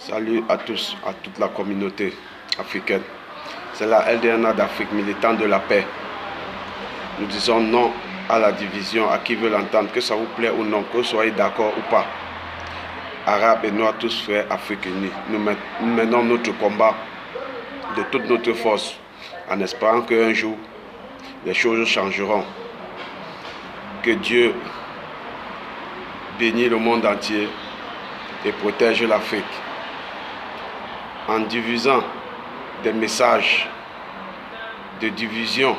Salut à tous, à toute la communauté africaine. C'est la LDNA d'Afrique, militant de la paix. Nous disons non à la division, à qui veut l'entendre, que ça vous plaît ou non, que vous soyez d'accord ou pas. Arabes et Noirs, tous frères, Afrique unie. Nous menons notre combat de toute notre force, en espérant qu'un jour, les choses changeront. Que Dieu bénisse le monde entier et protège l'Afrique. En diffusant des messages de division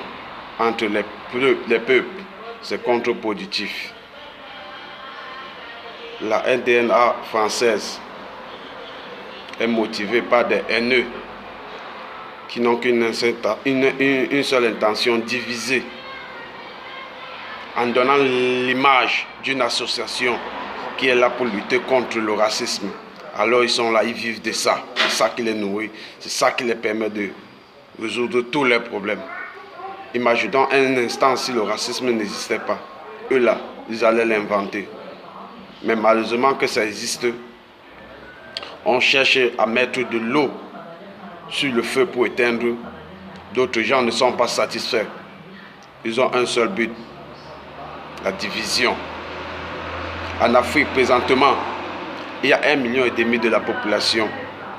entre les peuples, c'est contre-productif. La LDNA française est motivée par des haineux qui n'ont qu'une seule intention, diviser, en donnant l'image d'une association qui est là pour lutter contre le racisme. Alors ils sont là, ils vivent de ça. C'est ça qui les nourrit, c'est ça qui les permet de résoudre tous leurs problèmes. Imaginons un instant si le racisme n'existait pas. Eux là, ils allaient l'inventer. Mais malheureusement que ça existe, on cherche à mettre de l'eau sur le feu pour éteindre. D'autres gens ne sont pas satisfaits. Ils ont un seul but, la division. En Afrique, présentement, il y a 1,5 million de la population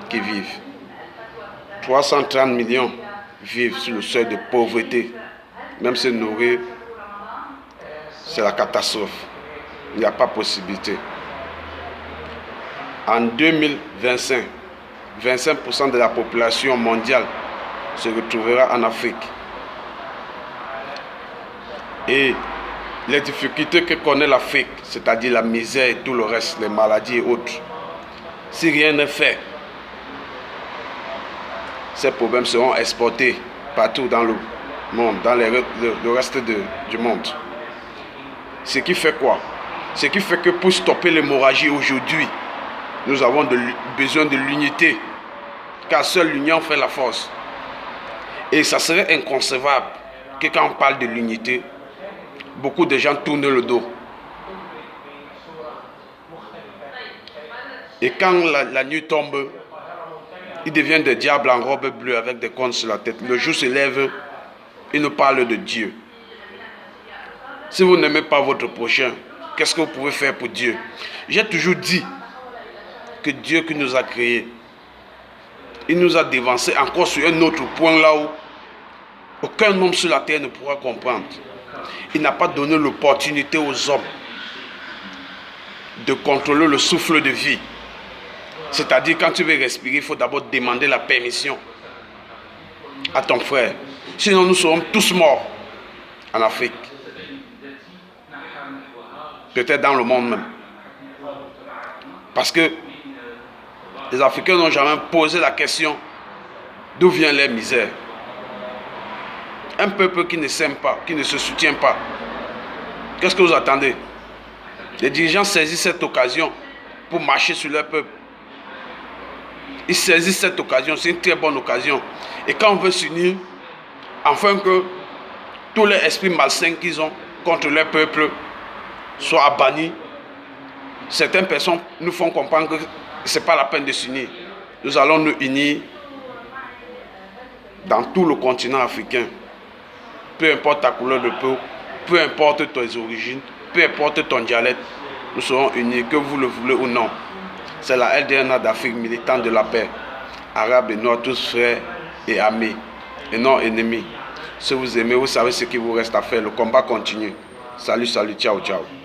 qui vivent. 330 millions vivent sur le seuil de pauvreté. Même se nourrir, c'est la catastrophe. Il n'y a pas possibilité. En 2025, 25% de la population mondiale se retrouvera en Afrique. Et les difficultés que connaît l'Afrique, c'est-à-dire la misère et tout le reste, les maladies et autres, si rien n'est fait, ces problèmes seront exportés partout dans le monde, dans le reste du monde. Ce qui fait quoi? Ce qui fait que pour stopper l'hémorragie aujourd'hui, nous avons besoin de l'unité, car seule l'union fait la force. Et ça serait inconcevable que quand on parle de l'unité, beaucoup de gens tournent le dos. Et quand la nuit tombe, ils deviennent des diables en robe bleue avec des cornes sur la tête. Le jour se lève, ils nous parlent de Dieu. Si vous n'aimez pas votre prochain, qu'est-ce que vous pouvez faire pour Dieu? J'ai toujours dit que Dieu qui nous a créés, il nous a dévancés encore sur un autre point là où aucun homme sur la terre ne pourra comprendre. Il n'a pas donné l'opportunité aux hommes de contrôler le souffle de vie. C'est-à-dire, quand tu veux respirer, il faut d'abord demander la permission à ton frère. Sinon, nous serons tous morts en Afrique. Peut-être dans le monde même. Parce que les Africains n'ont jamais posé la question d'où vient leur misère. Un peuple qui ne s'aime pas, qui ne se soutient pas. Qu'est-ce que vous attendez? Les dirigeants saisissent cette occasion pour marcher sur leur peuple. Ils saisissent cette occasion, c'est une très bonne occasion. Et quand on veut s'unir, afin que tous les esprits malsains qu'ils ont contre leur peuple soient bannis, certaines personnes nous font comprendre que ce n'est pas la peine de s'unir. Nous allons nous unir dans tout le continent africain. Peu importe ta couleur de peau, peu importe tes origines, peu importe ton dialecte, nous serons unis, que vous le voulez ou non. C'est la LDNA d'Afrique, militant de la paix. Arabes et Noirs, tous frères et amis, et non ennemis. Si vous aimez, vous savez ce qu'il vous reste à faire. Le combat continue. Salut, salut, ciao, ciao.